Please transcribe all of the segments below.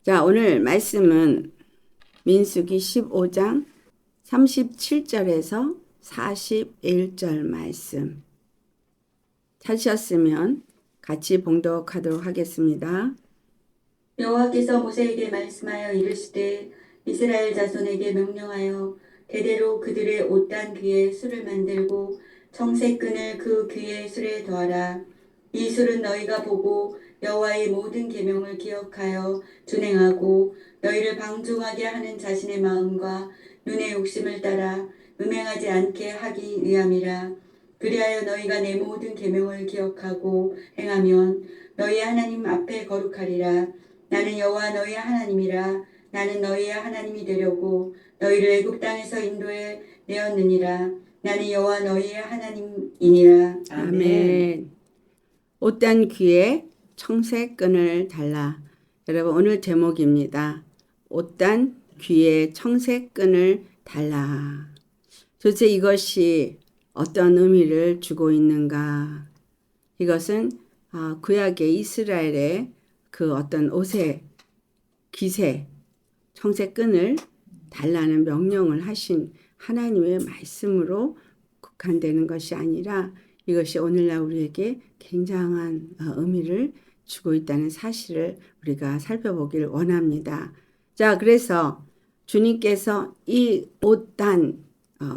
자, 오늘 말씀은 민수기 15장 37절에서 41절 말씀. 찾으셨으면 같이 봉독하도록 하겠습니다. 여호와께서 모세에게 말씀하여 이르시되 이스라엘 자손에게 명령하여 대대로 그들의 옷단 귀에 술을 만들고 청색끈을 그 귀의 술에 더하라. 이 술은 너희가 보고 여호와의 모든 계명을 기억하여 준행하고 너희를 방종하게 하는 자신의 마음과 눈의 욕심을 따라 음행하지 않게 하기 위함이라. 그리하여 너희가 내 모든 계명을 기억하고 행하면 너희 하나님 앞에 거룩하리라. 나는 여호와 너희의 하나님이라. 나는 너희의 하나님이 되려고 너희를 애굽 땅에서 인도해 내었느니라. 나는 여호와 너희의 하나님이니라. 아멘. 옷단 귀에 청색끈을 달라. 여러분, 오늘 제목입니다. 옷단 귀에 청색끈을 달라. 도대체 이것이 어떤 의미를 주고 있는가? 이것은 구약의 이스라엘의 그 어떤 옷의 기세, 청색끈을 달라는 명령을 하신 하나님의 말씀으로 국한되는 것이 아니라 이것이 오늘날 우리에게 굉장한 의미를 주고 있다는 사실을 우리가 살펴보길 원합니다. 자, 그래서 주님께서 이 옷단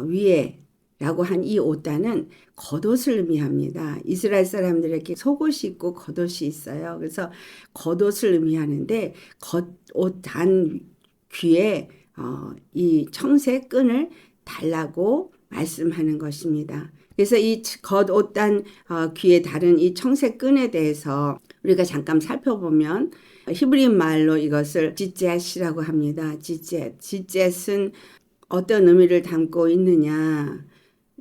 위에 라고 한 이 옷단은 겉옷을 의미합니다. 이스라엘 사람들에게 속옷이 있고 겉옷이 있어요. 그래서 겉옷을 의미하는데 겉옷 단 귀에 이 청색 끈을 달라고 말씀하는 것입니다. 그래서 이 겉옷 단 귀에 다른 이 청색 끈에 대해서 우리가 잠깐 살펴보면 히브리 말로 이것을 지젯이라고 합니다. 지젯은 어떤 의미를 담고 있느냐?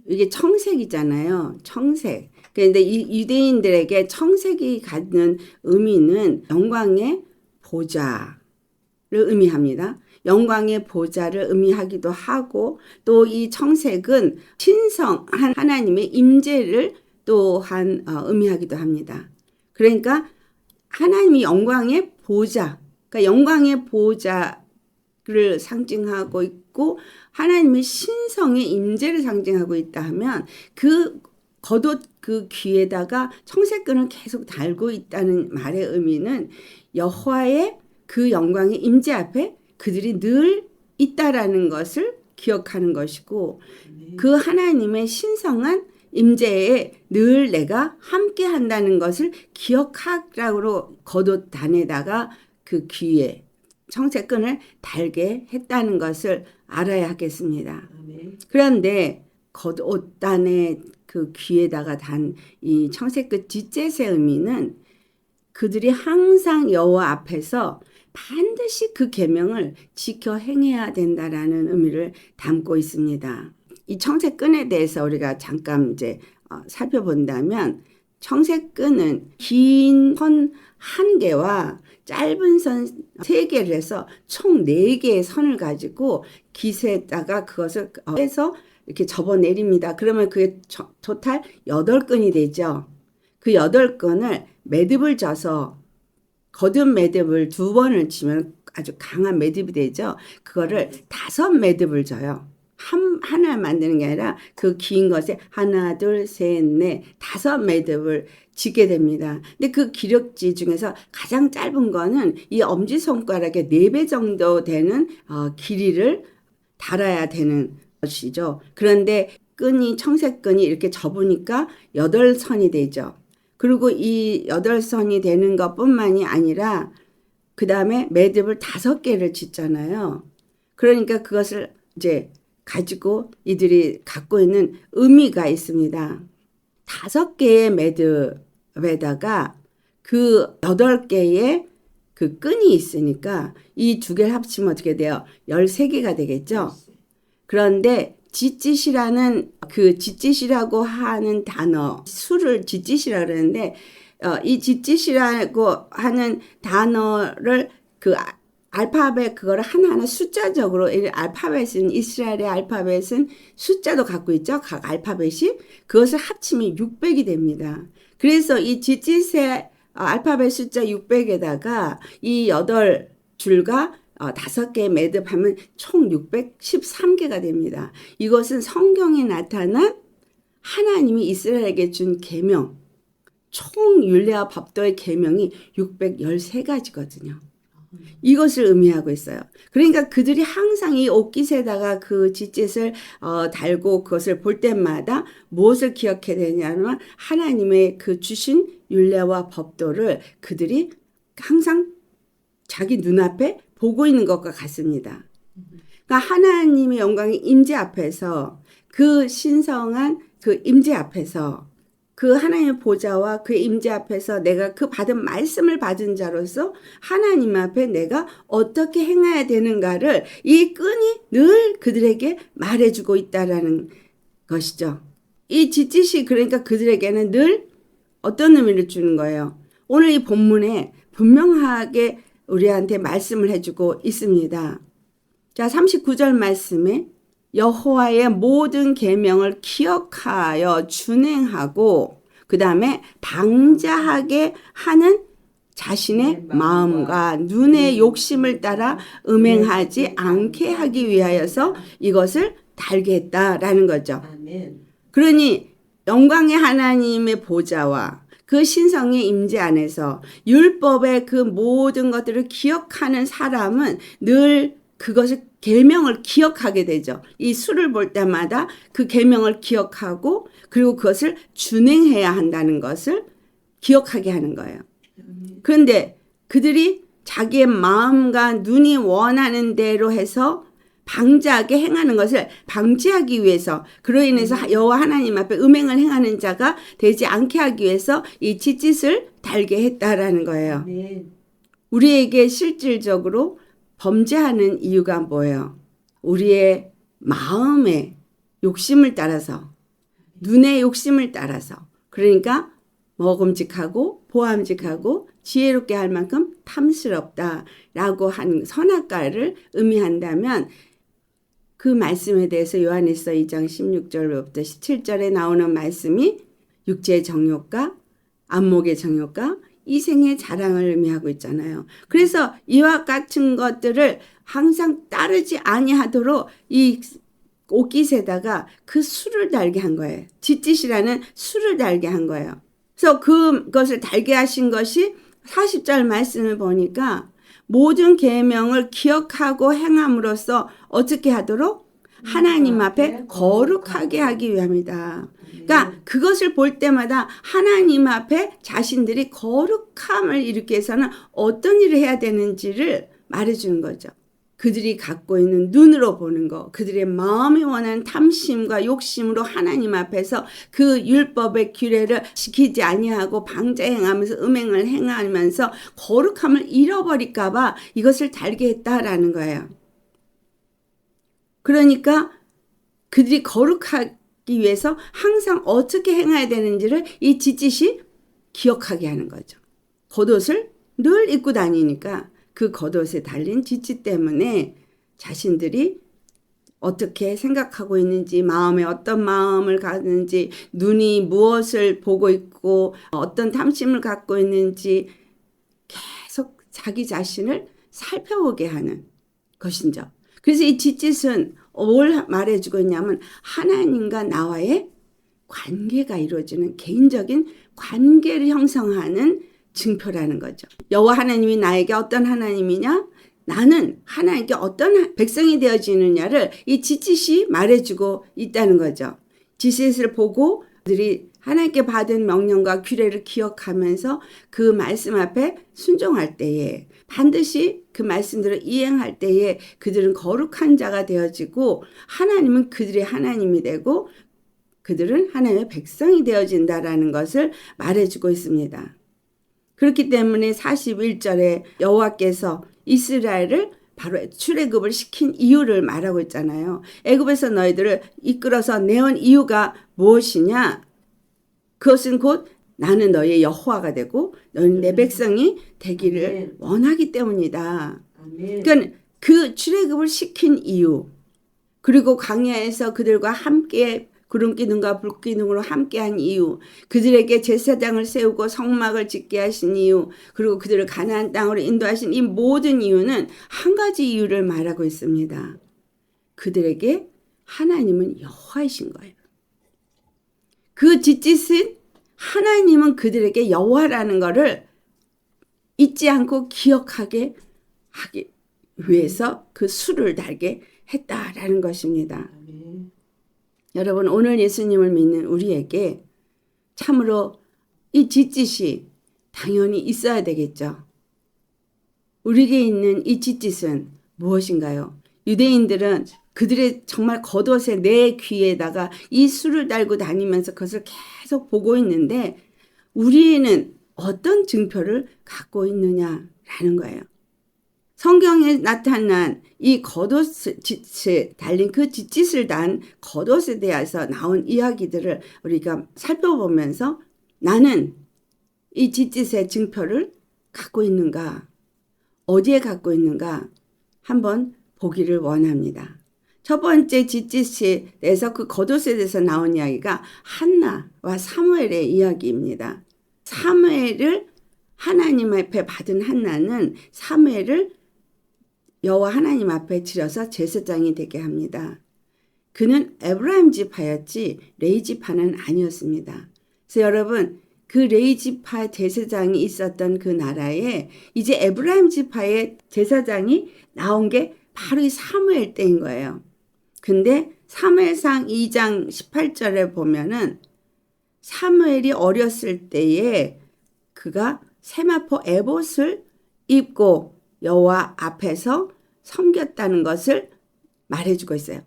이게 청색이잖아요. 청색. 그런데 이 유대인들에게 청색이 갖는 의미는 영광의 보좌를 의미합니다. 영광의 보좌를 의미하기도 하고 또 이 청색은 신성한 하나님의 임재를 또한 의미하기도 합니다. 그러니까 하나님이 영광의 보좌, 그러니까 영광의 보좌를 상징하고 있고 하나님의 신성의 임재를 상징하고 있다 하면 그 겉옷 그 귀에다가 청색끈을 계속 달고 있다는 말의 의미는 여호와의 그 영광의 임재 앞에 그들이 늘 있다라는 것을 기억하는 것이고 그 하나님의 신성한 임재에 늘 내가 함께 한다는 것을 기억하라고 겉옷 단에다가 그 귀에 청색끈을 달게 했다는 것을 알아야 하겠습니다. 그런데 겉옷단의 그 귀에다가 단 이 청색끈 지젯의 의미는 그들이 항상 여호와 앞에서 반드시 그 계명을 지켜 행해야 된다라는 의미를 담고 있습니다. 이 청색끈에 대해서 우리가 잠깐 이제 살펴본다면 청색끈은 긴 선 한 개와 짧은 선 세 개를 해서 총 4개의 선을 가지고 깃에다가 그것을 해서 이렇게 접어 내립니다. 그러면 그게 토탈 8끈이 되죠. 그 8끈을 매듭을 져서 거듭 매듭을 2번을 치면 아주 강한 매듭이 되죠. 그거를 5매듭을 져요. 하나 만드는 게 아니라 그 긴 것에 하나, 둘, 셋, 넷, 5매듭을 지게 됩니다. 근데 그 기력지 중에서 가장 짧은 거는 이 엄지손가락의 4배 정도 되는 길이를 달아야 되는 것이죠. 그런데 청색끈이 이렇게 접으니까 8선이 되죠. 그리고 이 8선이 되는 것뿐만이 아니라 그 다음에 매듭을 5개를 짓잖아요. 그러니까 그것을 이제 가지고 이들이 갖고 있는 의미가 있습니다. 5개의 매듭에다가 그 8개의 그 끈이 있으니까 이 2개를 합치면 어떻게 돼요? 13개가 되겠죠? 그런데 지짓이라는 그 지짓이라고 하는 단어, 수를 지짓이라 그러는데 이 지짓이라고 하는 단어를 그 알파벳 그거를 하나하나 숫자적으로 알파벳은 이스라엘의 알파벳은 숫자도 갖고 있죠. 각 알파벳이 그것을 합치면 600이 됩니다. 그래서 이 지짓의 알파벳 숫자 600에다가 이 줄과 5개 매듭하면 총 613개가 됩니다. 이것은 성경에 나타난 하나님이 이스라엘에게 준 계명, 총 율례와 법도의 계명이 613가지거든요. 이것을 의미하고 있어요. 그러니까 그들이 항상 이 옷깃에다가 그 짓짓을 달고 그것을 볼 때마다 무엇을 기억해야 되냐면 하나님의 그 주신 율례와 법도를 그들이 항상 자기 눈앞에 보고 있는 것과 같습니다. 그러니까 하나님의 영광의 임재 앞에서 그 신성한 그 임재 앞에서 그 하나님의 보좌와 그 임재 앞에서 내가 그 받은 말씀을 받은 자로서 하나님 앞에 내가 어떻게 행해야 되는가를 이 끈이 늘 그들에게 말해주고 있다라는 것이죠. 이 짓짓이 그러니까 그들에게는 늘 어떤 의미를 주는 거예요. 오늘 이 본문에 분명하게 우리한테 말씀을 해주고 있습니다. 자, 39절 말씀에 여호와의 모든 계명을 기억하여 준행하고 그 다음에 방자하게 하는 자신의 마음과 눈의 욕심을 따라 음행하지 않게 하기 위하여서 이것을 달게 했다라는 거죠. 그러니 영광의 하나님의 보좌와 그 신성의 임재 안에서 율법의 그 모든 것들을 기억하는 사람은 늘 그것을 계명을 기억하게 되죠. 이 수를 볼 때마다 그 계명을 기억하고 그리고 그것을 준행해야 한다는 것을 기억하게 하는 거예요. 그런데 그들이 자기의 마음과 눈이 원하는 대로 해서 방자하게 행하는 것을 방지하기 위해서 그로 인해서 여호와 하나님 앞에 음행을 행하는 자가 되지 않게 하기 위해서 이 짓짓을 달게 했다라는 거예요. 우리에게 실질적으로 범죄하는 이유가 뭐예요? 우리의 마음의 욕심을 따라서 눈의 욕심을 따라서 그러니까 먹음직하고 보암직하고 지혜롭게 할 만큼 탐스럽다라고 한 선악과를 의미한다면 그 말씀에 대해서 요한일서 2장 16절부터 17절에 나오는 말씀이 육체의 정욕과 안목의 정욕과 이생의 자랑을 의미하고 있잖아요. 그래서 이와 같은 것들을 항상 따르지 아니하도록 이 옷깃에다가 그 수를 달게 한 거예요. 짓짓이라는 수를 달게 한 거예요. 그래서 그것을 달게 하신 것이 40절 말씀을 보니까 모든 계명을 기억하고 행함으로써 어떻게 하도록? 하나님 앞에 거룩하게 하기 위함이다. 그러니까 그것을 볼 때마다 하나님 앞에 자신들이 거룩함을 일으키기 위해서는 어떤 일을 해야 되는지를 말해주는 거죠. 그들이 갖고 있는 눈으로 보는 거, 그들의 마음이 원하는 탐심과 욕심으로 하나님 앞에서 그 율법의 규례를 지키지 아니하고 방자행하면서 음행을 행하면서 거룩함을 잃어버릴까 봐 이것을 달게 했다라는 거예요. 그러니까 그들이 거룩하기 위해서 항상 어떻게 행해야 되는지를 이 짓짓이 기억하게 하는 거죠. 겉옷을 늘 입고 다니니까 그 겉옷에 달린 짓짓 때문에 자신들이 어떻게 생각하고 있는지, 마음에 어떤 마음을 갖는지, 눈이 무엇을 보고 있고 어떤 탐심을 갖고 있는지 계속 자기 자신을 살펴보게 하는 것이죠. 그래서 이 짓짓은 뭘 말해주고 있냐면 하나님과 나와의 관계가 이루어지는 개인적인 관계를 형성하는 증표라는 거죠. 여호와 하나님이 나에게 어떤 하나님이냐? 나는 하나님께 어떤 백성이 되어지느냐를 이 짓짓이 말해주고 있다는 거죠. 짓짓을 보고 그들이 하나님께 받은 명령과 규례를 기억하면서 그 말씀 앞에 순종할 때에 반드시 그 말씀들을 이행할 때에 그들은 거룩한 자가 되어지고 하나님은 그들의 하나님이 되고 그들은 하나님의 백성이 되어진다라는 것을 말해주고 있습니다. 그렇기 때문에 41절에 여호와께서 이스라엘을 바로 출애굽을 시킨 이유를 말하고 있잖아요. 애굽에서 너희들을 이끌어서 내온 이유가 무엇이냐? 그것은 곧 나는 너희의 여호와가 되고 너희는 내 백성이 되기를 원하기 때문이다. 그러니까 그 출애굽을 시킨 이유 그리고 광야에서 그들과 함께 구름 기둥과 불 기둥으로 함께한 이유, 그들에게 제사장을 세우고 성막을 짓게 하신 이유, 그리고 그들을 가나안 땅으로 인도하신 이 모든 이유는 한 가지 이유를 말하고 있습니다. 그들에게 하나님은 여호와이신 거예요. 그 짓짓은 하나님은 그들에게 여호와라는 것을 잊지 않고 기억하게 하기 위해서 그 수를 달게 했다라는 것입니다. 여러분, 오늘 예수님을 믿는 우리에게 참으로 이 짓짓이 당연히 있어야 되겠죠. 우리에게 있는 이 짓짓은 무엇인가요? 유대인들은 그들의 정말 겉옷에 내 귀에다가 이 수를 달고 다니면서 그것을 계속 보고 있는데 우리는 어떤 증표를 갖고 있느냐라는 거예요. 성경에 나타난 이 겉옷에 달린 그 짓짓을 단 겉옷에 대해서 나온 이야기들을 우리가 살펴보면서 나는 이 짓짓의 증표를 갖고 있는가, 어디에 갖고 있는가 한번 보기를 원합니다. 첫 번째 짓짓에 대해서 그 겉옷에 대해서 나온 이야기가 한나와 사무엘의 이야기입니다. 사무엘을 하나님 앞에 받은 한나는 사무엘을 여호와 하나님 앞에 치러서 제사장이 되게 합니다. 그는 에브라임 지파였지 레위 지파는 아니었습니다. 그래서 여러분, 그 레위 지파 제사장이 있었던 그 나라에 이제 에브라임 지파의 제사장이 나온 게 바로 이 사무엘 때인 거예요. 근데 사무엘상 2장 18절에 보면은 사무엘이 어렸을 때에 그가 세마포 에봇을 입고 여호와 앞에서 섬겼다는 것을 말해주고 있어요.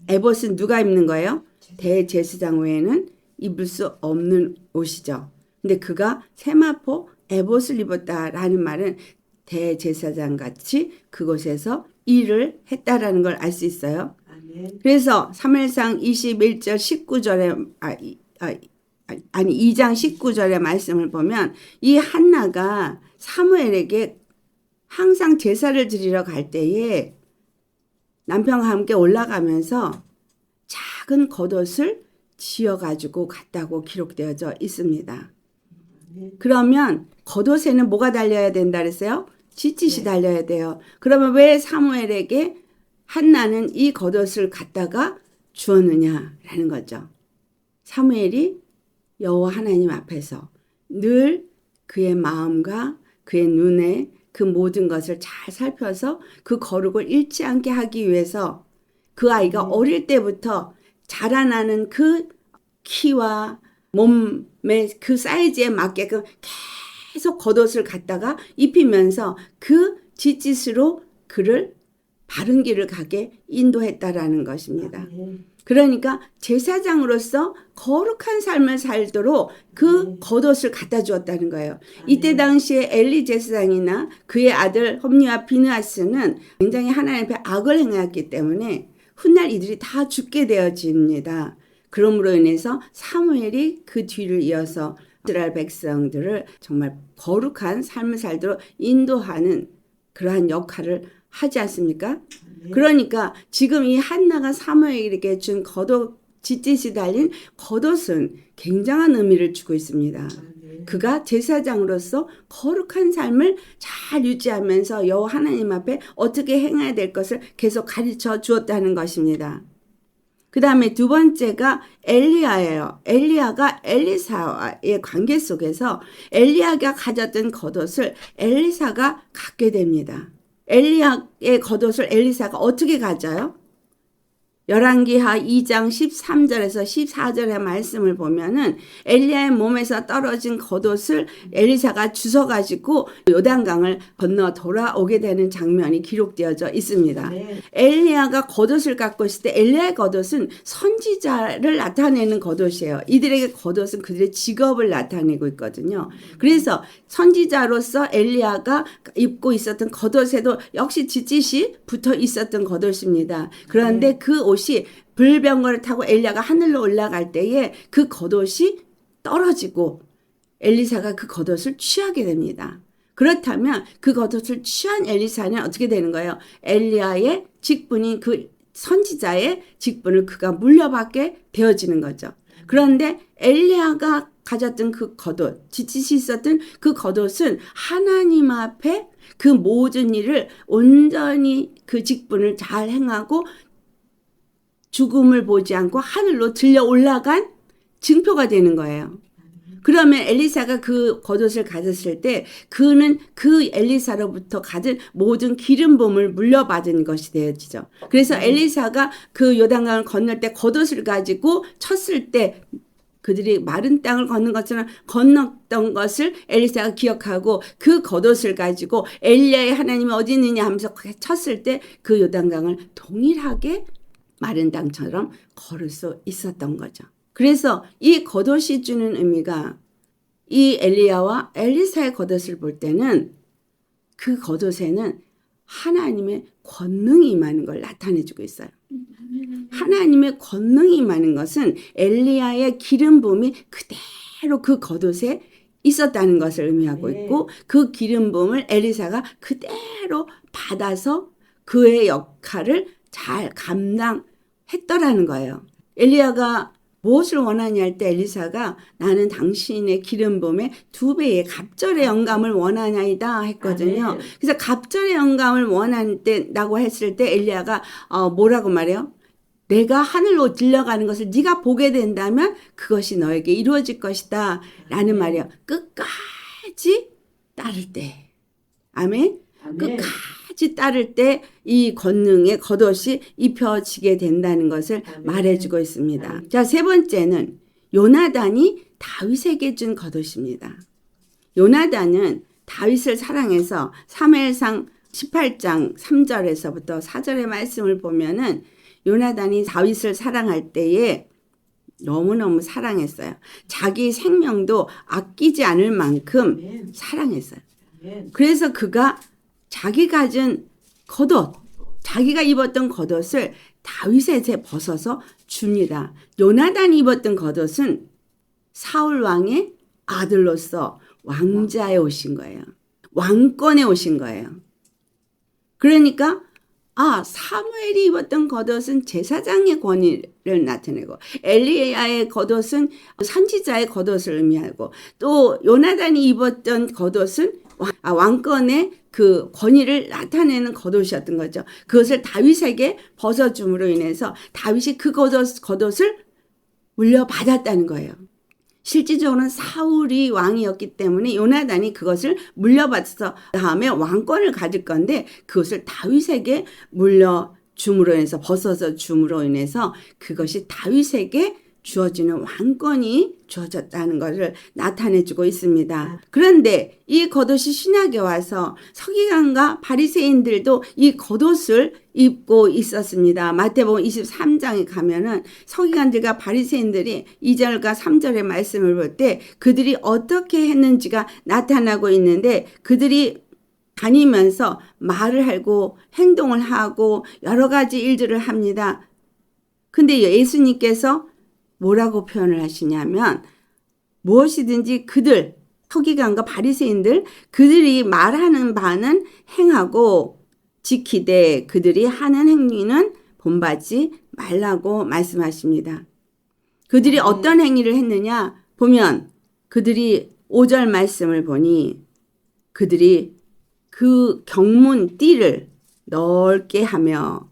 에봇은 누가 입는 거예요? 대제사장 외에는 입을 수 없는 옷이죠. 근데 그가 세마포 에봇을 입었다라는 말은 대제사장 같이 그곳에서 일을 했다라는 걸 알 수 있어요. 그래서 사무엘상 21절 19절에 2장 19절의 말씀을 보면 이 한나가 사무엘에게 항상 제사를 드리러 갈 때에 남편과 함께 올라가면서 작은 겉옷을 지어가지고 갔다고 기록되어져 있습니다. 그러면 겉옷에는 뭐가 달려야 된다 그랬어요? 짓짓이 달려야 돼요. 그러면 왜 사무엘에게 한나는 이 겉옷을 갖다가 주었느냐라는 거죠. 사무엘이 여호와 하나님 앞에서 늘 그의 마음과 그의 눈에 그 모든 것을 잘 살펴서 그 거룩을 잃지 않게 하기 위해서 그 아이가 어릴 때부터 자라나는 그 키와 몸의 그 사이즈에 맞게끔 계속 겉옷을 갖다가 입히면서 그 짓짓으로 그를 바른 길을 가게 인도했다라는 것입니다. 그러니까 제사장으로서 거룩한 삶을 살도록 그 겉옷을 갖다 주었다는 거예요. 이때 당시에 엘리 제사장이나 그의 아들 홈니와 비느하스는 굉장히 하나님 앞에 악을 행하였기 때문에 훗날 이들이 다 죽게 되어집니다. 그러므로 인해서 사무엘이 그 뒤를 이어서 이스라엘 백성들을 정말 거룩한 삶을 살도록 인도하는 그러한 역할을 하지 않습니까? 그러니까 지금 이 한나가 사무엘에게 준 겉옷, 짓짓이 달린 겉옷은 굉장한 의미를 주고 있습니다. 그가 제사장으로서 거룩한 삶을 잘 유지하면서 여호와 하나님 앞에 어떻게 행해야 될 것을 계속 가르쳐 주었다는 것입니다. 그 다음에 두 번째가 엘리야예요. 엘리야가 엘리사와의 관계 속에서 엘리야가 가졌던 겉옷을 엘리사가 갖게 됩니다. 엘리야의 겉옷을 엘리사가 어떻게 가져요? 열왕기하 2장 13절에서 14절의 말씀을 보면은 엘리야의 몸에서 떨어진 겉옷을 엘리사가 주워가지고 요단강을 건너 돌아오게 되는 장면이 기록되어져 있습니다. 엘리야가 겉옷을 갖고 있을 때 엘리야의 겉옷은 선지자를 나타내는 겉옷이에요. 이들에게 겉옷은 그들의 직업을 나타내고 있거든요. 그래서 선지자로서 엘리야가 입고 있었던 겉옷에도 역시 짓짓이 붙어 있었던 겉옷입니다. 그런데 그 옷이 불병거를 타고 엘리야가 하늘로 올라갈 때에 그 겉옷이 떨어지고 엘리사가 그 겉옷을 취하게 됩니다. 그렇다면 그 겉옷을 취한 엘리사는 어떻게 되는 거예요? 엘리야의 직분인 그 선지자의 직분을 그가 물려받게 되어지는 거죠. 그런데 엘리야가 가졌던 그 겉옷, 지짓이 있었던 그 겉옷은 하나님 앞에 그 모든 일을 온전히 그 직분을 잘 행하고 죽음을 보지 않고 하늘로 들려 올라간 증표가 되는 거예요. 그러면 엘리사가 그 겉옷을 가졌을 때 그는 그 엘리사로부터 가진 모든 기름 부음을 물려받은 것이 되어지죠. 그래서 엘리사가 그 요단강을 건널 때 겉옷을 가지고 쳤을 때 그들이 마른 땅을 걷는 것처럼 건넜던 것을 엘리사가 기억하고 그 겉옷을 가지고 엘리야의 하나님이 어디 있느냐 하면서 쳤을 때 그 요단강을 동일하게 마른 땅처럼 걸을 수 있었던 거죠. 그래서 이 겉옷이 주는 의미가 이 엘리야와 엘리사의 겉옷을 볼 때는 그 겉옷에는 하나님의 권능이 임하는 걸 나타내주고 있어요. 하나님의 권능이 임하는 것은 엘리야의 기름 부음이 그대로 그 겉옷에 있었다는 것을 의미하고 있고 그 기름 부음을 엘리사가 그대로 받아서 그의 역할을 잘 감당했더라는 거예요. 엘리야가 무엇을 원하냐 할 때 엘리사가 나는 당신의 기름 부음에 2배의 갑절의 영감을 원하나이다 했거든요. 그래서 갑절의 영감을 원한다고 했을 때 엘리야가 뭐라고 말해요? 내가 하늘로 들려가는 것을 네가 보게 된다면 그것이 너에게 이루어질 것이다 라는 말이에요. 끝까지 따를 때. 아멘? 끝까지 따를 때 이 권능의 겉옷이 입혀지게 된다는 것을 말해주고 있습니다. 자, 세 번째는 요나단이 다윗에게 준 겉옷입니다. 요나단은 다윗을 사랑해서 사무엘상 18장 3절에서부터 4절의 말씀을 보면은 요나단이 다윗을 사랑할 때에 너무너무 사랑했어요. 자기 생명도 아끼지 않을 만큼 사랑했어요. 그래서 그가 자기 가진 겉옷, 자기가 입었던 겉옷을 다윗에게 벗어서 줍니다. 요나단이 입었던 겉옷은 사울 왕의 아들로서 왕자에 오신 거예요. 왕권에 오신 거예요. 그러니까 사무엘이 입었던 겉옷은 제사장의 권위를 나타내고 엘리야의 겉옷은 선지자의 겉옷을 의미하고 또 요나단이 입었던 겉옷은 왕권의 그 권위를 나타내는 겉옷이었던 거죠. 그것을 다윗에게 벗어줌으로 인해서 다윗이 그 겉옷을 물려받았다는 거예요. 실질적으로는 사울이 왕이었기 때문에 요나단이 그것을 물려받아서 다음에 왕권을 가질 건데 그것을 다윗에게 물려줌으로 인해서 벗어서 줌으로 인해서 그것이 다윗에게 주어지는 왕권이 주어졌다는 것을 나타내주고 있습니다. 그런데 이 겉옷이 신약에 와서 서기관과 바리새인들도 이 겉옷을 입고 있었습니다. 마태복음 23장에 가면은 서기관들과 바리새인들이 2절과 3절의 말씀을 볼 때 그들이 어떻게 했는지가 나타나고 있는데 그들이 다니면서 말을 하고 행동을 하고 여러 가지 일들을 합니다. 근데 예수님께서 뭐라고 표현을 하시냐면 무엇이든지 그들 서기관과 바리새인들 그들이 말하는 바는 행하고 지키되 그들이 하는 행위는 본받지 말라고 말씀하십니다. 그들이 어떤 행위를 했느냐 보면 그들이 5절 말씀을 보니 그들이 그 경문 띠를 넓게 하며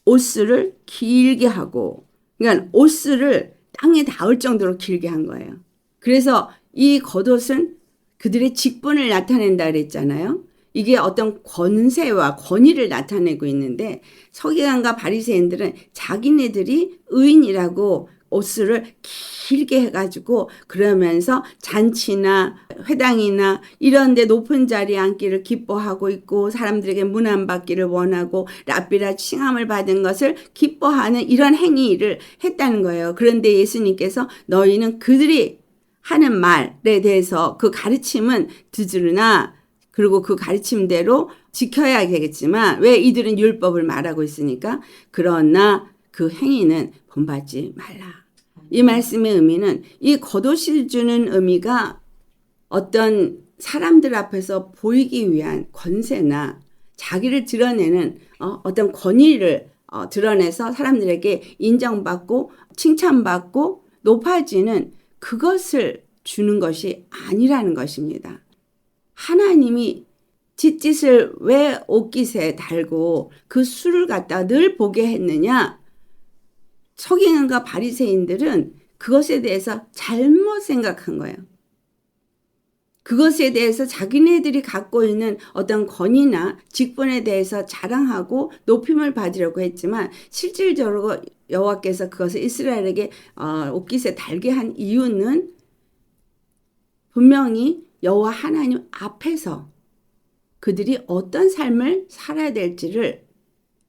옷수를 길게 하고 그러니까 옷수를 땅에 닿을 정도로 길게 한 거예요. 그래서 이 겉옷은 그들의 직분을 나타낸다 그랬잖아요. 이게 어떤 권세와 권위를 나타내고 있는데 서기관과 바리새인들은 자기네들이 의인이라고 옷수를 길게 해가지고 그러면서 잔치나 회당이나 이런 데 높은 자리에 앉기를 기뻐하고 있고 사람들에게 문안받기를 원하고 랍비라 칭함을 받은 것을 기뻐하는 이런 행위를 했다는 거예요. 그런데 예수님께서 너희는 그들이 하는 말에 대해서 그 가르침은 듣으나 그리고 그 가르침대로 지켜야 되겠지만 왜 이들은 율법을 말하고 있으니까 그러나 그 행위는 본받지 말라. 이 말씀의 의미는 이 겉옷이 주는 의미가 어떤 사람들 앞에서 보이기 위한 권세나 자기를 드러내는 어떤 권위를 드러내서 사람들에게 인정받고 칭찬받고 높아지는 그것을 주는 것이 아니라는 것입니다. 하나님이 짓짓을 왜 옷깃에 달고 그 술을 갖다 늘 보게 했느냐? 서기관과 바리새인들은 그것에 대해서 잘못 생각한 거예요. 그것에 대해서 자기네들이 갖고 있는 어떤 권위나 직분에 대해서 자랑하고 높임을 받으려고 했지만 실질적으로 여호와께서 그것을 이스라엘에게 옷깃에 달게 한 이유는 분명히 여호와 하나님 앞에서 그들이 어떤 삶을 살아야 될지를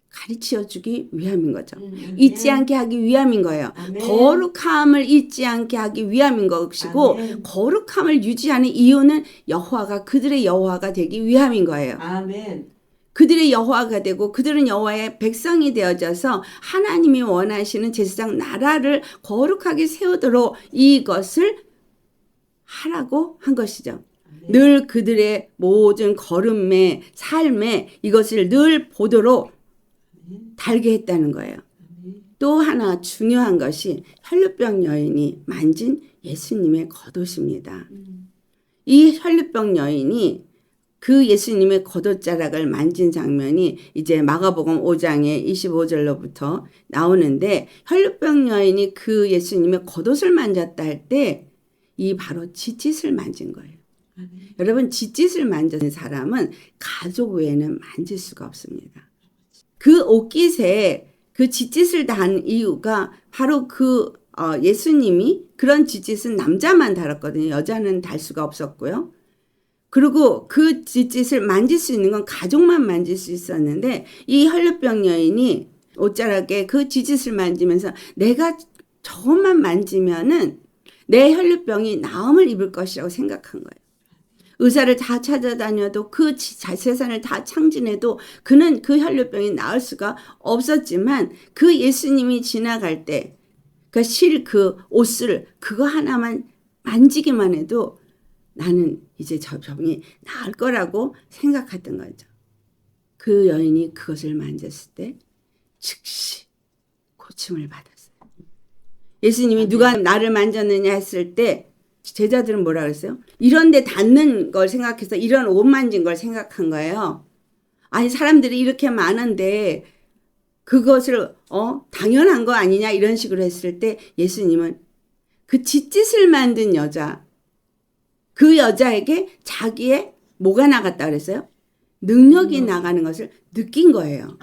가르쳐 주기 위함인 거죠. 잊지 않게 하기 위함인 거예요. 아멘. 거룩함을 잊지 않게 하기 위함인 것이고 아멘. 거룩함을 유지하는 이유는 여호와가 그들의 여호와가 되기 위함인 거예요. 아멘. 그들의 여호와가 되고 그들은 여호와의 백성이 되어져서 하나님이 원하시는 제사장 나라를 거룩하게 세우도록 이것을 하라고 한 것이죠. 늘 그들의 모든 걸음에 삶에 이것을 늘 보도록 달게 했다는 거예요. 또 하나 중요한 것이 혈루병 여인이 만진 예수님의 겉옷입니다. 이 혈루병 여인이 그 예수님의 겉옷자락을 만진 장면이 이제 마가복음 5장의 25절로부터 나오는데 혈루병 여인이 그 예수님의 겉옷을 만졌다 할 때 이 바로 짓짓을 만진 거예요. 여러분 짓짓을 만진 사람은 가족 외에는 만질 수가 없습니다. 그 옷깃에 그 짓짓을 단 이유가 바로 그 예수님이 그런 짓짓은 남자만 달았거든요. 여자는 달 수가 없었고요. 그리고 그 짓짓을 만질 수 있는 건 가족만 만질 수 있었는데 이 혈루병 여인이 옷자락에 그 짓짓을 만지면서 내가 저것만 만지면은 내 혈루병이 나음을 입을 것이라고 생각한 거예요. 의사를 다 찾아다녀도 그 재산을 다 창진해도 그는 그 혈루병이 나을 수가 없었지만 그 예수님이 지나갈 때 그 실 그 옷을 그거 하나만 만지기만 해도 나는 이제 저 병이 나을 거라고 생각했던 거죠. 그 여인이 그것을 만졌을 때 즉시 고침을 받았어요. 예수님이 누가 나를 만졌느냐 했을 때 제자들은 뭐라 그랬어요? 이런 데 닿는 걸 생각해서 이런 옷 만진 걸 생각한 거예요. 아니 사람들이 이렇게 많은데 그것을 당연한 거 아니냐 이런 식으로 했을 때 예수님은 그 짓짓을 만든 여자 그 여자에게 자기의 뭐가 나갔다 그랬어요? 능력이 나가는 것을 느낀 거예요.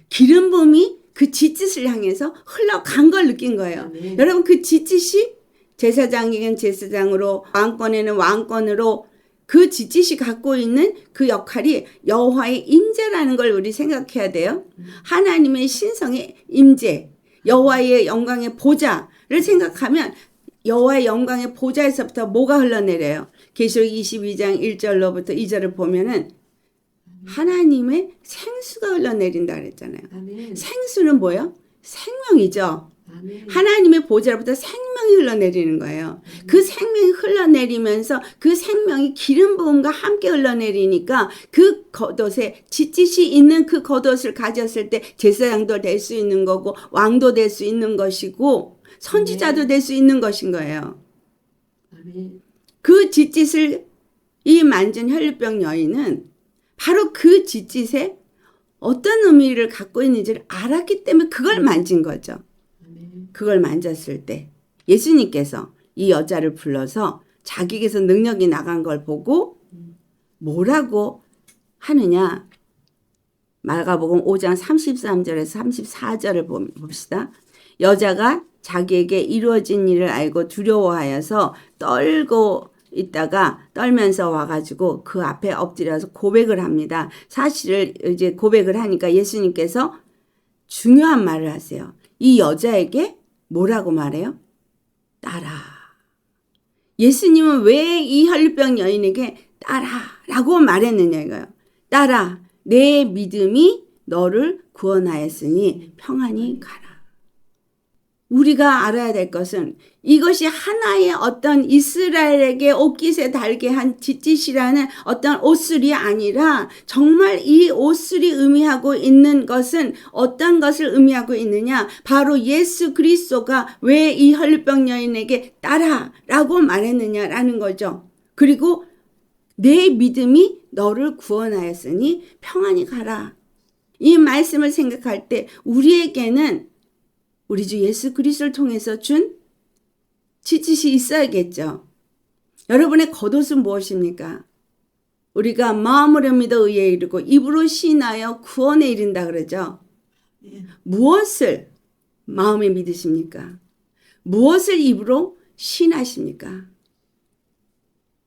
기름 부음이 그 짓짓을 향해서 흘러간 걸 느낀 거예요. 여러분 그 짓짓이 제사장에겐 제사장으로 왕권에는 왕권으로 그 짓짓이 갖고 있는 그 역할이 여호와의 임재라는 걸 우리 생각해야 돼요. 하나님의 신성의 임재, 여호와의 영광의 보좌를 생각하면 여호와의 영광의 보좌에서부터 뭐가 흘러내려요? 계시록 22장 1절로부터 2절을 보면은 하나님의 생수가 흘러내린다 그랬잖아요. 아멘. 생수는 뭐예요? 생명이죠. 아멘. 하나님의 보좌로부터 생명이 흘러내리는 거예요. 그 생명이 흘러내리면서 그 생명이 기름 부음과 함께 흘러내리니까 그 겉옷에 짓짓이 있는 그 겉옷을 가졌을 때 제사장도 될 수 있는 거고 왕도 될 수 있는 것이고 선지자도 될 수 있는 것인 거예요. 아멘. 그 짓짓을 이 만진 혈루병 여인은 바로 그 짓짓에 어떤 의미를 갖고 있는지를 알았기 때문에 그걸 만진 거죠. 그걸 만졌을 때 예수님께서 이 여자를 불러서 자기에게서 능력이 나간 걸 보고 뭐라고 하느냐. 마가복음 5장 33절에서 34절을 봅시다. 여자가 자기에게 이루어진 일을 알고 두려워하여서 떨면서 와가지고 그 앞에 엎드려서 고백을 합니다. 사실을 이제 고백을 하니까 예수님께서 중요한 말을 하세요. 이 여자에게 뭐라고 말해요? 따라. 예수님은 왜 이 혈루병 여인에게 따라라고 말했느냐 이거예요. 따라, 내 믿음이 너를 구원하였으니 평안히 가라. 우리가 알아야 될 것은 이것이 하나의 어떤 이스라엘에게 옷깃에 달게 한 짓짓이라는 어떤 옷술이 아니라 정말 이 옷술이 의미하고 있는 것은 어떤 것을 의미하고 있느냐? 바로 예수 그리스도가 왜 이 혈루병 여인에게 따라라고 말했느냐라는 거죠. 그리고 내 믿음이 너를 구원하였으니 평안히 가라. 이 말씀을 생각할 때 우리에게는 우리 주 예수 그리스도를 통해서 준 짓짓이 있어야겠죠. 여러분의 겉옷은 무엇입니까? 우리가 마음으로 믿어 의에 이르고 입으로 시인하여 구원에 이른다 그러죠. 예. 무엇을 마음에 믿으십니까? 무엇을 입으로 시인하십니까?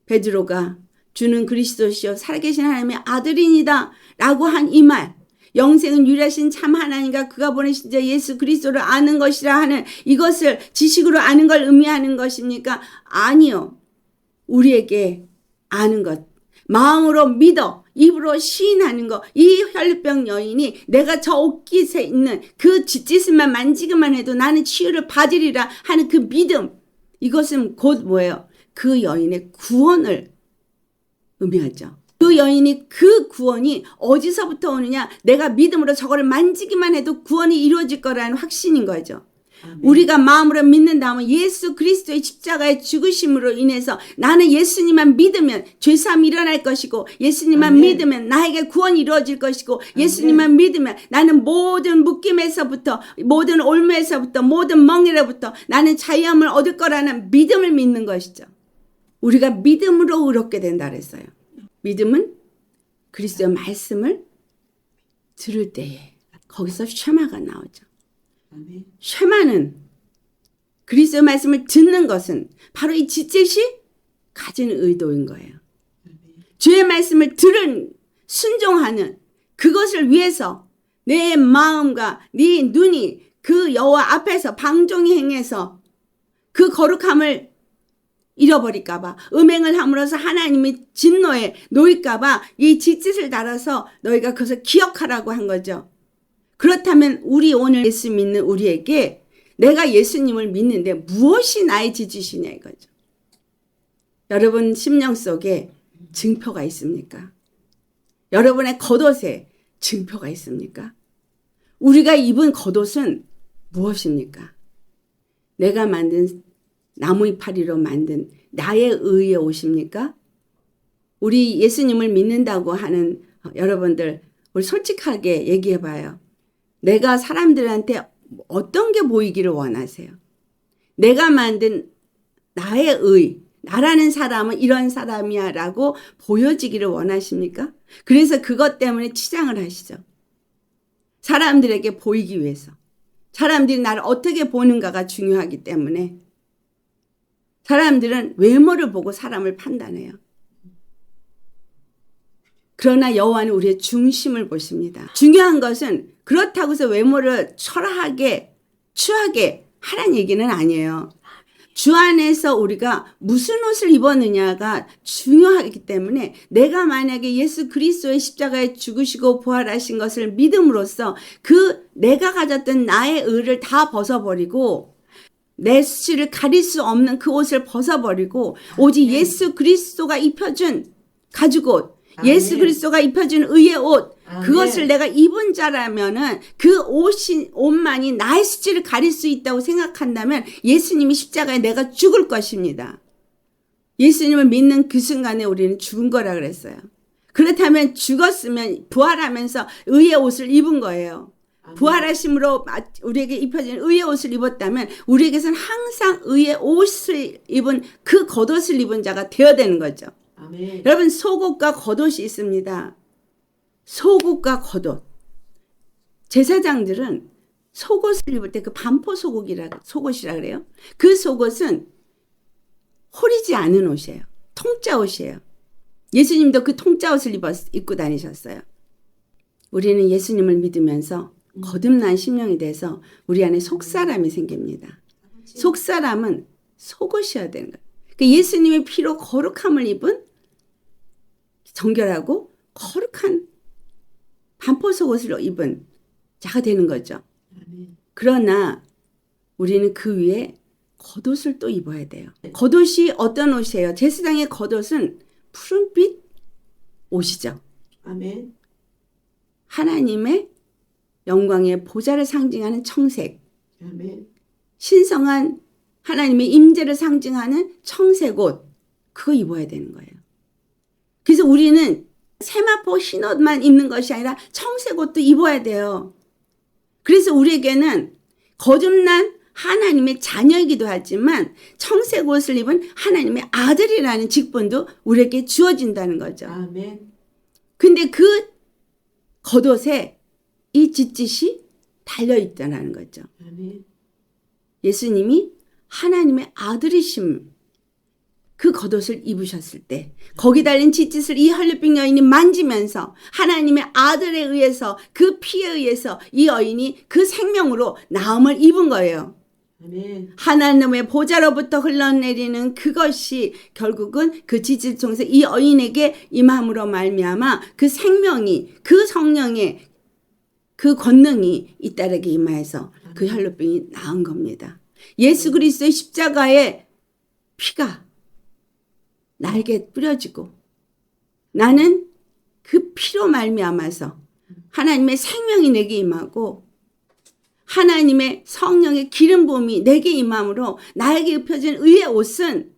베드로가 주는 그리스도시요 살아계신 하나님의 아들이니다 라고 한 이 말, 영생은 유일하신 참 하나님과 그가 보내신 자 예수 그리스도를 아는 것이라 하는 이것을 지식으로 아는 걸 의미하는 것입니까? 아니요. 우리에게 아는 것, 마음으로 믿어 입으로 시인하는 것. 이 혈루병 여인이 내가 저 옷깃에 있는 그 짓짓을만 만지기만 해도 나는 치유를 받으리라 하는 그 믿음, 이것은 곧 뭐예요? 그 여인의 구원을 의미하죠. 그 여인이 그 구원이 어디서부터 오느냐? 내가 믿음으로 저거를 만지기만 해도 구원이 이루어질 거라는 확신인 거죠. 아멘. 우리가 마음으로 믿는다면 예수 그리스도의 십자가의 죽으심으로 인해서 나는 예수님만 믿으면 죄사함이 일어날 것이고, 예수님만 아멘. 믿으면 나에게 구원이 이루어질 것이고, 예수님만 믿으면 나는 모든 묶임에서부터, 모든 올무에서부터, 모든 멍에로부터 나는 자유함을 얻을 거라는 믿음을 믿는 것이죠. 우리가 믿음으로 의롭게 된다 그랬어요. 믿음은 그리스도의 말씀을 들을 때에 거기서 쉐마가 나오죠. 아멘. 쉐마는 그리스도의 말씀을 듣는 것은 바로 이 짓짓이 가진 의도인 거예요. 주의 말씀을 들은 순종하는 그것을 위해서 내 마음과 네 눈이 그 여호와 앞에서 방종이 행해서 그 거룩함을 잃어버릴까봐, 음행을 함으로써 하나님의 진노에 놓일까봐 이 짓짓을 달아서 너희가 그것을 기억하라고 한 거죠. 그렇다면 우리 오늘 예수 믿는 우리에게 내가 예수님을 믿는데 무엇이 나의 짓짓이냐 이거죠. 여러분 심령 속에 증표가 있습니까? 여러분의 겉옷에 증표가 있습니까? 우리가 입은 겉옷은 무엇입니까? 내가 만든 나무 이파리로 만든 나의 의의 옷입니까? 우리 예수님을 믿는다고 하는 여러분들, 우리 솔직하게 얘기해 봐요. 내가 사람들한테 어떤 게 보이기를 원하세요? 내가 만든 나의 의, 나라는 사람은 이런 사람이야 라고 보여지기를 원하십니까? 그래서 그것 때문에 치장을 하시죠. 사람들에게 보이기 위해서. 사람들이 나를 어떻게 보는가가 중요하기 때문에 사람들은 외모를 보고 사람을 판단해요. 그러나 여호와는 우리의 중심을 보십니다. 중요한 것은 그렇다고 해서 외모를 초라하게 추하게 하라는 얘기는 아니에요. 주 안에서 우리가 무슨 옷을 입었느냐가 중요하기 때문에 내가 만약에 예수 그리스도의 십자가에 죽으시고 부활하신 것을 믿음으로써 그 내가 가졌던 나의 의를 다 벗어버리고 내 수치를 가릴 수 없는 그 옷을 벗어버리고 오직 예수 그리스도가 입혀준 가죽옷, 예수 그리스도가 입혀준 의의 옷, 그것을 내가 입은 자라면은 그 옷만이 나의 수치를 가릴 수 있다고 생각한다면 예수님이 십자가에 내가 죽을 것입니다. 예수님을 믿는 그 순간에 우리는 죽은 거라 그랬어요. 그렇다면 죽었으면 부활하면서 의의 옷을 입은 거예요. 부활하심으로 우리에게 입혀진 의의 옷을 입었다면 우리에게서는 항상 의의 옷을 입은 그 겉옷을 입은 자가 되어야 되는 거죠. 아멘. 여러분 속옷과 겉옷이 있습니다. 속옷과 겉옷. 제사장들은 속옷을 입을 때 그 반포 속옷이라 그래요. 그 속옷은 호리지 않은 옷이에요. 통짜 옷이에요. 예수님도 그 통짜 옷을 입고 다니셨어요. 우리는 예수님을 믿으면서 거듭난 심령이 돼서 우리 안에 속사람이 생깁니다. 속사람은 속옷이어야 되는 거예요. 그 예수님의 피로 거룩함을 입은 정결하고 거룩한 반포 속옷을 입은 자가 되는 거죠. 그러나 우리는 그 위에 겉옷을 또 입어야 돼요. 겉옷이 어떤 옷이에요? 제사장의 겉옷은 푸른빛 옷이죠. 아멘. 하나님의 영광의 보좌를 상징하는 청색, 아멘. 신성한 하나님의 임재를 상징하는 청색 옷, 그거 입어야 되는 거예요. 그래서 우리는 세마포 흰 옷만 입는 것이 아니라 청색 옷도 입어야 돼요. 그래서 우리에게는 거듭난 하나님의 자녀이기도 하지만 청색 옷을 입은 하나님의 아들이라는 직분도 우리에게 주어진다는 거죠. 아멘. 근데 그 겉옷에 이 짓짓이 달려있다는 거죠. 아멘. 예수님이 하나님의 아들이심, 그 겉옷을 입으셨을 때 거기 달린 짓짓을 이 헐레병 여인이 만지면서 하나님의 아들에 의해서 그 피에 의해서 이 여인이 그 생명으로 나음을 입은 거예요. 아멘. 하나님의 보좌로부터 흘러내리는 그것이 결국은 그 짓짓을 통해서 이 여인에게 임함으로 말미암아 그 생명이, 그 성령의 그 권능이 이 딸에게 임하여서 그 혈루병이 나은 겁니다. 예수 그리스도의 십자가의 피가 나에게 뿌려지고 나는 그 피로 말미암아서 하나님의 생명이 내게 임하고 하나님의 성령의 기름 부음이 내게 임함으로 나에게 입혀진 의의 옷은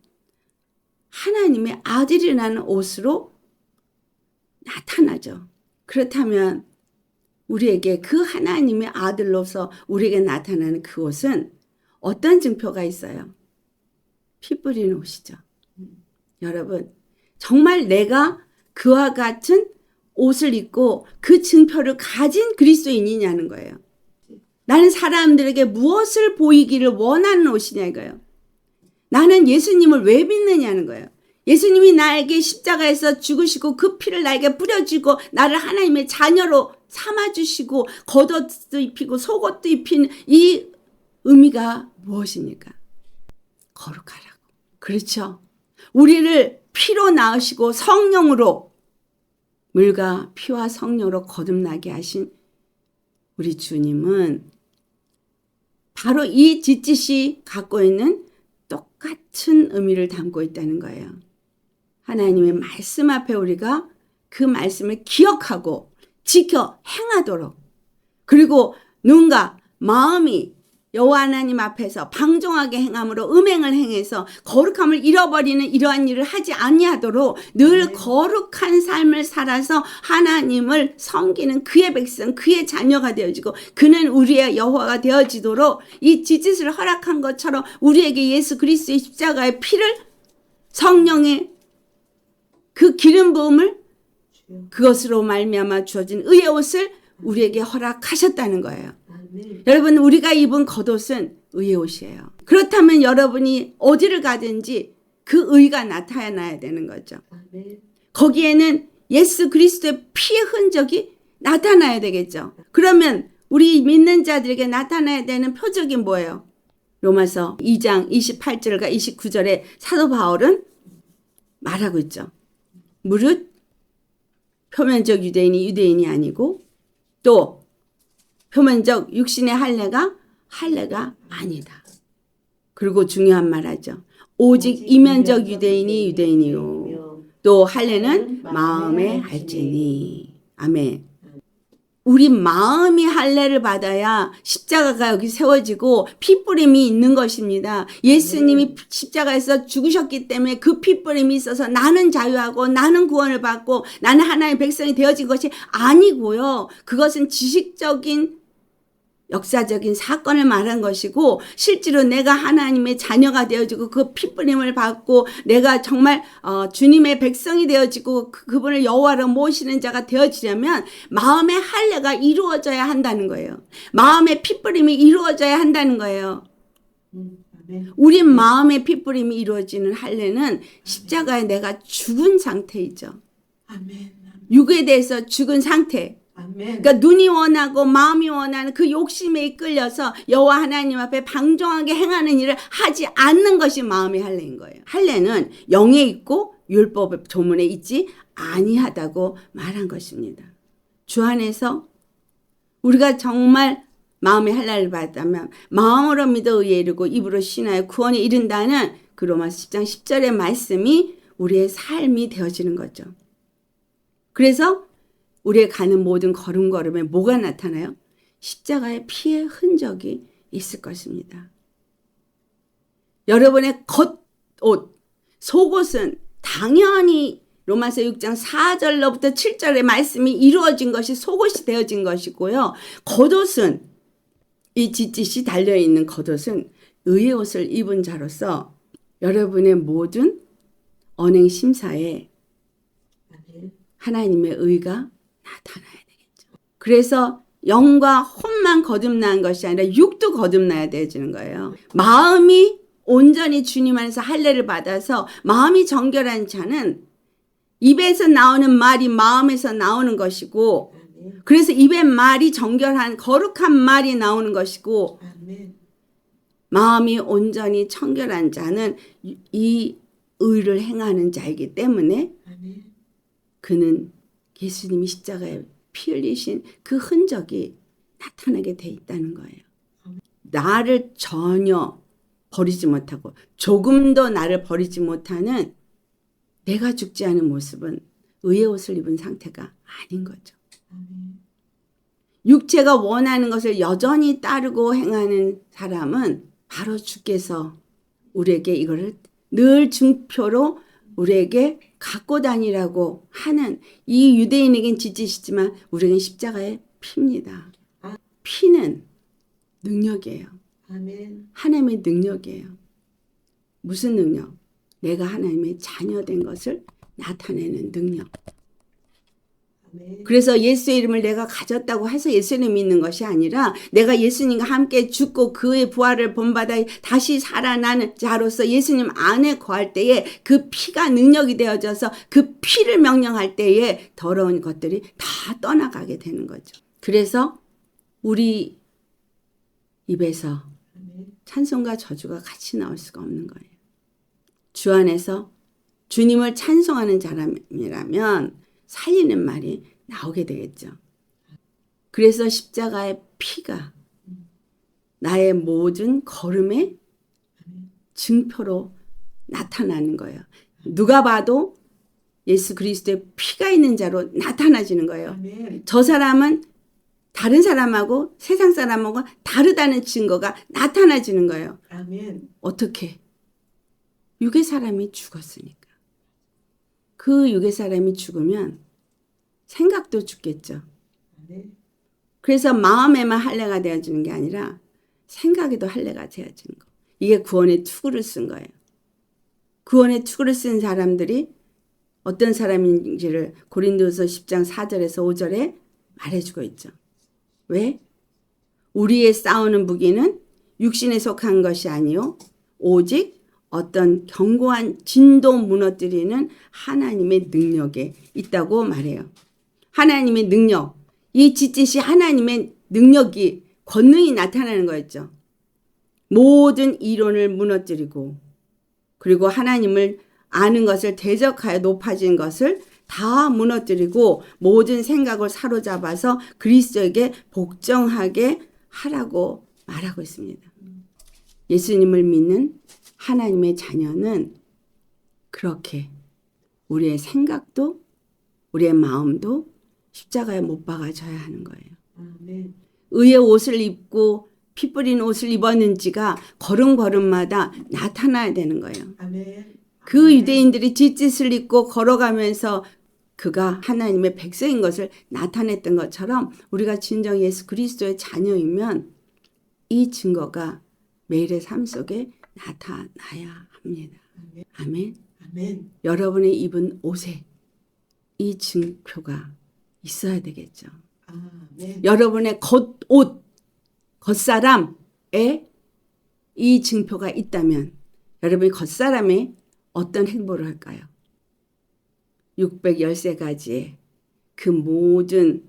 하나님의 아들이라는 옷으로 나타나죠. 그렇다면 우리에게 그 하나님의 아들로서 우리에게 나타나는 그 옷은 어떤 증표가 있어요? 피 뿌리는 옷이죠. 여러분, 정말 내가 그와 같은 옷을 입고 그 증표를 가진 그리스도인이냐는 거예요. 나는 사람들에게 무엇을 보이기를 원하는 옷이냐 이거예요. 나는 예수님을 왜 믿느냐는 거예요. 예수님이 나에게 십자가에서 죽으시고 그 피를 나에게 뿌려주고 나를 하나님의 자녀로 삼아주시고 겉옷도 입히고 속옷도 입힌 이 의미가 무엇입니까? 거룩하라고. 그렇죠. 우리를 피로 낳으시고 성령으로 물과 피와 성령으로 거듭나게 하신 우리 주님은 바로 이 짓짓이 갖고 있는 똑같은 의미를 담고 있다는 거예요. 하나님의 말씀 앞에 우리가 그 말씀을 기억하고 지켜 행하도록, 그리고 눈과 마음이 여호와 하나님 앞에서 방종하게 행함으로 음행을 행해서 거룩함을 잃어버리는 이러한 일을 하지 아니하도록 늘 거룩한 삶을 살아서 하나님을 섬기는 그의 백성, 그의 자녀가 되어지고 그는 우리의 여호와가 되어지도록 이 짓짓을 허락한 것처럼 우리에게 예수 그리스도의 십자가의 피를, 성령의 그 기름 부음을, 그것으로 말미암아 주어진 의의 옷을 우리에게 허락하셨다는 거예요. 아멘. 여러분, 우리가 입은 겉옷은 의의 옷이에요. 그렇다면 여러분이 어디를 가든지 그 의가 나타나야 되는 거죠. 아멘. 거기에는 예수 그리스도의 피의 흔적이 나타나야 되겠죠. 그러면 우리 믿는 자들에게 나타나야 되는 표적이 뭐예요? 로마서 2장 28절과 29절에 사도 바울은 말하고 있죠. 무릇 표면적 유대인이 유대인이 아니고 또 표면적 육신의 할례가 아니다. 그리고 중요한 말 하죠. 오직 이면적 유대인이 유대인이요 또 할례는 마음에 할지니. 아멘. 우리 마음이 할례를 받아야 십자가가 여기 세워지고 피뿌림이 있는 것입니다. 예수님이 십자가에서 죽으셨기 때문에 그 피뿌림이 있어서 나는 자유하고 나는 구원을 받고 나는 하나님의 백성이 되어진 것이 아니고요. 그것은 지식적인 역사적인 사건을 말한 것이고 실제로 내가 하나님의 자녀가 되어지고 그 피뿌림을 받고 내가 정말 주님의 백성이 되어지고 그분을 여호와로 모시는 자가 되어지려면 마음의 할례가 이루어져야 한다는 거예요. 마음의 피뿌림이 이루어져야 한다는 거예요. 아멘. 우리 마음의 피뿌림이 이루어지는 할례는 십자가에 내가 죽은 상태이죠. 아멘. 육에 대해서 죽은 상태. 아멘. 그러니까 눈이 원하고 마음이 원하는 그 욕심에 이끌려서 여호와 하나님 앞에 방종하게 행하는 일을 하지 않는 것이 마음의 할례인 거예요. 할례는 영에 있고 율법 조문에 있지 아니하다고 말한 것입니다. 주 안에서 우리가 정말 마음의 할례를 받았다면 마음으로 믿어 의에 이르고 입으로 신하여 구원에 이른다는 그 로마서 10장 10절의 말씀이 우리의 삶이 되어지는 거죠. 그래서 우리의 가는 모든 걸음걸음에 뭐가 나타나요? 십자가의 피의 흔적이 있을 것입니다. 여러분의 겉옷, 속옷은 당연히 로마서 6장 4절로부터 7절의 말씀이 이루어진 것이 속옷이 되어진 것이고요. 겉옷은 이 짓짓이 달려있는 겉옷은 의의 옷을 입은 자로서 여러분의 모든 언행 심사에 아멘. 하나님의 의가 나타나야 되겠죠. 그래서 영과 혼만 거듭난 것이 아니라 육도 거듭나야 되어지는 거예요. 마음이 온전히 주님 안에서 할례를 받아서 마음이 정결한 자는 입에서 나오는 말이 마음에서 나오는 것이고, 아멘. 그래서 입의 말이 정결한 거룩한 말이 나오는 것이고, 아멘. 마음이 온전히 청결한 자는 이 의를 행하는 자이기 때문에 아멘. 그는 예수님이 십자가에 피 흘리신 그 흔적이 나타나게 돼 있다는 거예요. 나를 전혀 버리지 못하고 조금도 나를 버리지 못하는 내가 죽지 않은 모습은 의의 옷을 입은 상태가 아닌 거죠. 아멘. 육체가 원하는 것을 여전히 따르고 행하는 사람은 바로 주께서 우리에게 이거를 늘 증표로 우리에게 갖고 다니라고 하는, 이 유대인에겐 짓짓이지만 우리에겐 십자가의 피입니다. 피는 능력이에요. 아멘. 하나님의 능력이에요. 무슨 능력? 내가 하나님의 자녀된 것을 나타내는 능력. 아멘. 그래서 예수의 이름을 내가 가졌다고 해서 예수님 믿는 것이 아니라 내가 예수님과 함께 죽고 그의 부활을 본받아 다시 살아나는 자로서 예수님 안에 거할 때에 그 피가 능력이 되어져서 그 피를 명령할 때에 더러운 것들이 다 떠나가게 되는 거죠. 그래서 우리 입에서 아멘. 찬송과 저주가 같이 나올 수가 없는 거예요. 주 안에서 주님을 찬송하는 사람이라면 살리는 말이 나오게 되겠죠. 그래서 십자가의 피가 나의 모든 걸음의 증표로 나타나는 거예요. 누가 봐도 예수 그리스도의 피가 있는 자로 나타나지는 거예요. 아멘. 저 사람은 다른 사람하고 세상 사람하고 다르다는 증거가 나타나지는 거예요. 아멘. 어떻게? 육의 사람이 죽었으니까. 그 육의 사람이 죽으면 생각도 죽겠죠. 아멘. 그래서 마음에만 할례가 되어지는 게 아니라 생각에도 할례가 되어지는 거. 이게 구원의 투구를 쓴 거예요. 구원의 투구를 쓴 사람들이 어떤 사람인지를 고린도서 10장 4절에서 5절에 말해주고 있죠. 왜? 우리의 싸우는 무기는 육신에 속한 것이 아니요 오직 어떤 견고한 진도 무너뜨리는 하나님의 능력에 있다고 말해요. 하나님의 능력, 이 짓짓이 하나님의 능력이 권능이 나타나는 거였죠. 모든 이론을 무너뜨리고 그리고 하나님을 아는 것을 대적하여 높아진 것을 다 무너뜨리고 모든 생각을 사로잡아서 그리스도에게 복종하게 하라고 말하고 있습니다. 예수님을 믿는 하나님의 자녀는 그렇게 우리의 생각도 우리의 마음도 십자가에 못 박아져야 하는 거예요. 아멘. 의의 옷을 입고 피 뿌린 옷을 입었는지가 걸음걸음마다 나타나야 되는 거예요. 아멘. 그 유대인들이 짓짓을 입고 걸어가면서 그가 하나님의 백성인 것을 나타냈던 것처럼 우리가 진정 예수 그리스도의 자녀이면 이 증거가 매일의 삶 속에 나타나야 합니다. 아멘. 아멘. 여러분의 입은 옷에 이 증표가 있어야 되겠죠. 아멘. 여러분의 겉옷, 겉사람에 이 증표가 있다면 여러분이 겉사람에 어떤 행보를 할까요? 613가지의 그 모든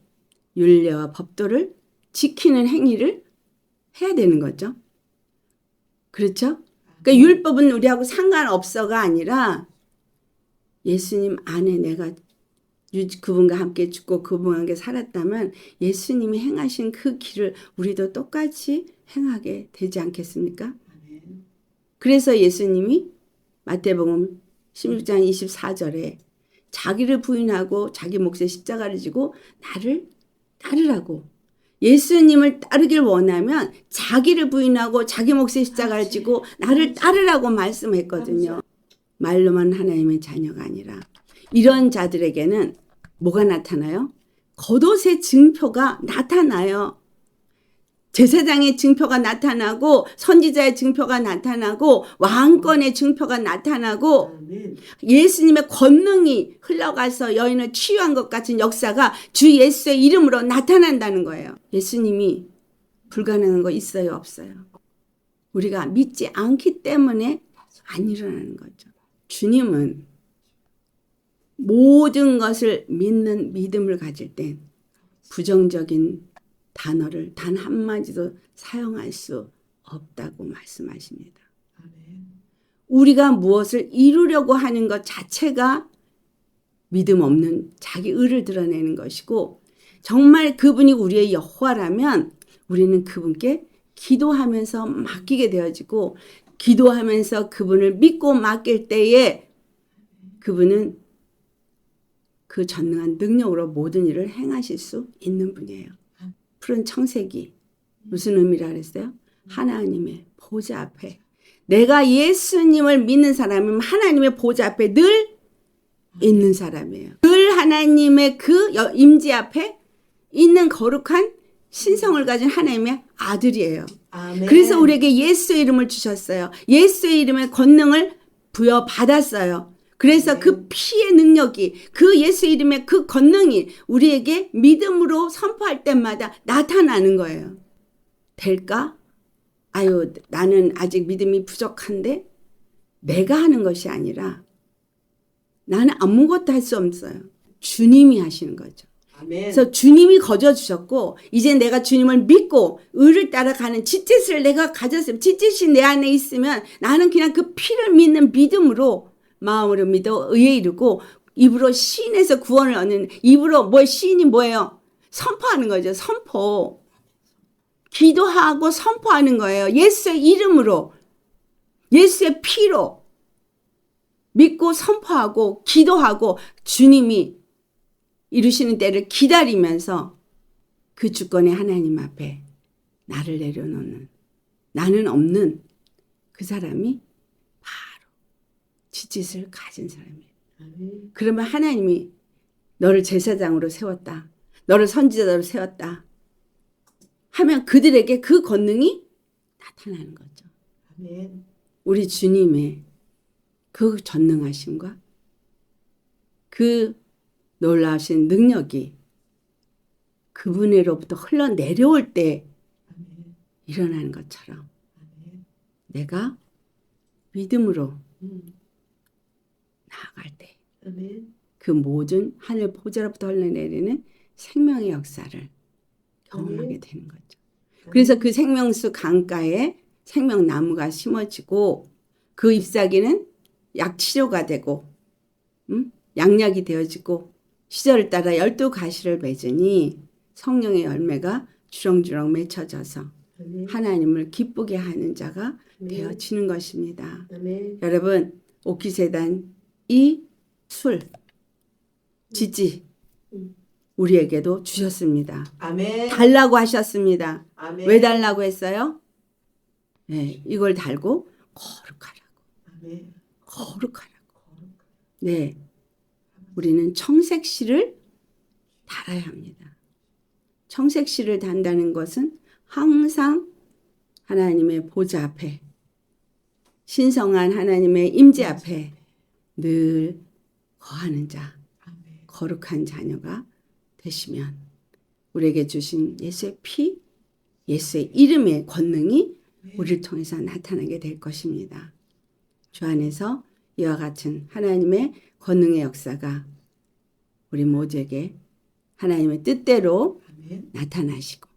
율례와 법도를 지키는 행위를 해야 되는 거죠. 그렇죠? 그러니까 율법은 우리하고 상관없어가 아니라 예수님 안에 내가 그분과 함께 죽고 그분과 함께 살았다면 예수님이 행하신 그 길을 우리도 똑같이 행하게 되지 않겠습니까? 아멘. 그래서 예수님이 마태복음 16장 24절에 자기를 부인하고 자기 몫의 십자가를 지고 나를 따르라고. 예수님을 따르길 원하면 자기를 부인하고 자기 몫의 십자가를 지고 나를 따르라고 말씀했거든요. 말로만 하나님의 자녀가 아니라 이런 자들에게는 뭐가 나타나요? 겉옷의 증표가 나타나요. 제사장의 증표가 나타나고 선지자의 증표가 나타나고 왕권의 증표가 나타나고 아멘. 예수님의 권능이 흘러가서 여인을 치유한 것 같은 역사가 주 예수의 이름으로 나타난다는 거예요. 예수님이 불가능한 거 있어요, 없어요? 우리가 믿지 않기 때문에 안 일어나는 거죠. 주님은 모든 것을 믿는 믿음을 가질 땐 부정적인 단어를 단 한마디도 사용할 수 없다고 말씀하십니다. 아멘. 우리가 무엇을 이루려고 하는 것 자체가 믿음 없는 자기 의를 드러내는 것이고 정말 그분이 우리의 여호와라면 우리는 그분께 기도하면서 맡기게 되어지고 기도하면서 그분을 믿고 맡길 때에 그분은 그 전능한 능력으로 모든 일을 행하실 수 있는 분이에요. 푸른 청색이 무슨 의미라 그랬어요? 하나님의 보좌 앞에 내가 예수님을 믿는 사람은 하나님의 보좌 앞에 늘 있는 사람이에요. 늘 하나님의 그 임재 앞에 있는 거룩한 신성을 가진 하나님의 아들이에요. 아멘. 그래서 우리에게 예수의 이름을 주셨어요. 예수의 이름의 권능을 부여받았어요. 그래서 그 피의 능력이 그 예수 이름의 그 권능이 우리에게 믿음으로 선포할 때마다 나타나는 거예요. 될까? 아유, 나는 아직 믿음이 부족한데 내가 하는 것이 아니라 나는 아무것도 할 수 없어요. 주님이 하시는 거죠. 아멘. 그래서 주님이 거저 주셨고 이제 내가 주님을 믿고 의를 따라가는 지짓을 내가 가졌으면 지짓이 내 안에 있으면 나는 그냥 그 피를 믿는 믿음으로 마음으로 믿어 의에 이르고 입으로 시인에서 구원을 얻는 입으로 시인이 뭐예요? 선포하는 거죠. 선포. 기도하고 선포하는 거예요. 예수의 이름으로 예수의 피로 믿고 선포하고 기도하고 주님이 이루시는 때를 기다리면서 그 주권의 하나님 앞에 나를 내려놓는 나는 없는 그 사람이 바로 지짓을 가진 사람이에요. 아멘. 그러면 하나님이 너를 제사장으로 세웠다. 너를 선지자로 세웠다. 하면 그들에게 그 권능이 나타나는 거죠. 아멘. 우리 주님의 그 전능하심과 그 놀라우신 능력이 그분으로부터 흘러내려올 때 아멘. 일어나는 것처럼 아멘. 내가 믿음으로 음. 나아갈 때 아멘. 그 모든 하늘 보좌로부터 흘러내리는 생명의 역사를 경험하게 되는 거죠. 그래서 그 생명수 강가에 생명나무가 심어지고 그 잎사귀는 약치료가 되고 양약이 되어지고 시절을 따라 12가시를 맺으니 성령의 열매가 주렁주렁 맺혀져서 아멘. 하나님을 기쁘게 하는 자가 아멘. 되어지는 것입니다. 아멘. 여러분 오키세단 이 술, 지지 우리에게도 주셨습니다. 아멘. 달라고 하셨습니다. 아멘. 왜 달라고 했어요? 네, 이걸 달고 거룩하라고. 아멘. 거룩하라고. 네, 우리는 청색실을 달아야 합니다. 청색실을 단다는 것은 항상 하나님의 보좌 앞에 신성한 하나님의 임재 앞에 늘 거하는 자, 아멘. 거룩한 자녀가 되시면 우리에게 주신 예수의 피, 예수의 이름의 권능이 우리를 통해서 나타나게 될 것입니다. 주 안에서 이와 같은 하나님의 권능의 역사가 우리 모두에게 하나님의 뜻대로 아멘. 나타나시고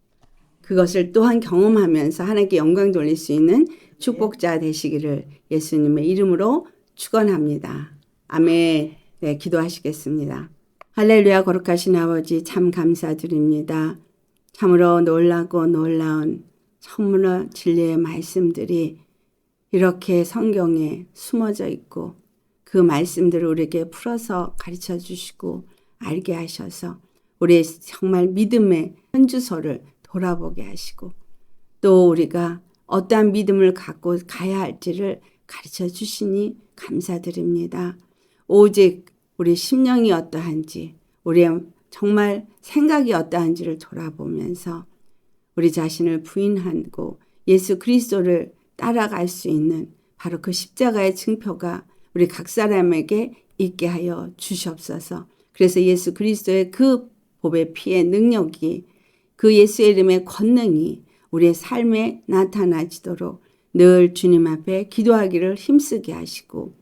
그것을 또한 경험하면서 하나님께 영광 돌릴 수 있는 축복자 되시기를 예수님의 이름으로 축원합니다. 아멘. 네, 기도하시겠습니다. 할렐루야. 거룩하신 아버지 참 감사드립니다. 참으로 놀라고 놀라운 선물로 진리의 말씀들이 이렇게 성경에 숨어져 있고 그 말씀들을 우리에게 풀어서 가르쳐 주시고 알게 하셔서 우리의 정말 믿음의 현주소를 돌아보게 하시고 또 우리가 어떠한 믿음을 갖고 가야 할지를 가르쳐 주시니 감사드립니다. 오직 우리 심령이 어떠한지 우리의 정말 생각이 어떠한지를 돌아보면서 우리 자신을 부인하고 예수 그리스도를 따라갈 수 있는 바로 그 십자가의 증표가 우리 각 사람에게 있게 하여 주시옵소서. 그래서 예수 그리스도의 그 보배 피의 능력이 그 예수의 이름의 권능이 우리의 삶에 나타나지도록 늘 주님 앞에 기도하기를 힘쓰게 하시고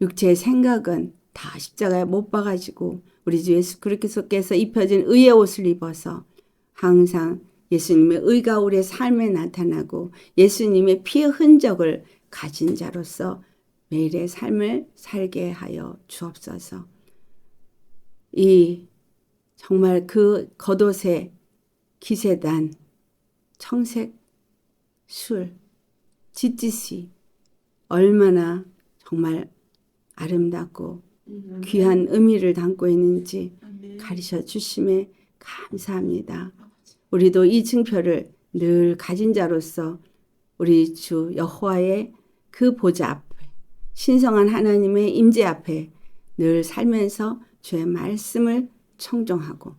육체의 생각은 다 십자가에 못 박아지고 우리 주 예수 그리스도께서 입혀진 의의 옷을 입어서 항상 예수님의 의가 우리의 삶에 나타나고 예수님의 피의 흔적을 가진 자로서 매일의 삶을 살게 하여 주옵소서. 이 정말 그 겉옷에 기세단, 청색, 술, 짓짓이 얼마나 정말 아름답고 귀한 의미를 담고 있는지 아멘. 가르쳐 주심에 감사합니다. 우리도 이 증표를 늘 가진 자로서 우리 주 여호와의 그 보좌 앞에 신성한 하나님의 임재 앞에 늘 살면서 주의 말씀을 청종하고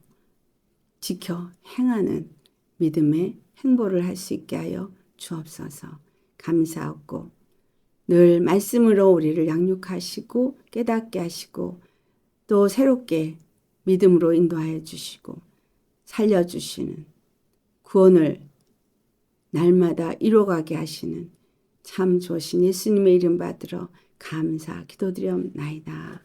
지켜 행하는 믿음의 행보를 할 수 있게 하여 주옵소서. 감사하고 늘 말씀으로 우리를 양육하시고 깨닫게 하시고 또 새롭게 믿음으로 인도하여 주시고 살려주시는 구원을 날마다 이루어가게 하시는 참 좋으신 예수님의 이름 받들어 감사 기도드리옵나이다.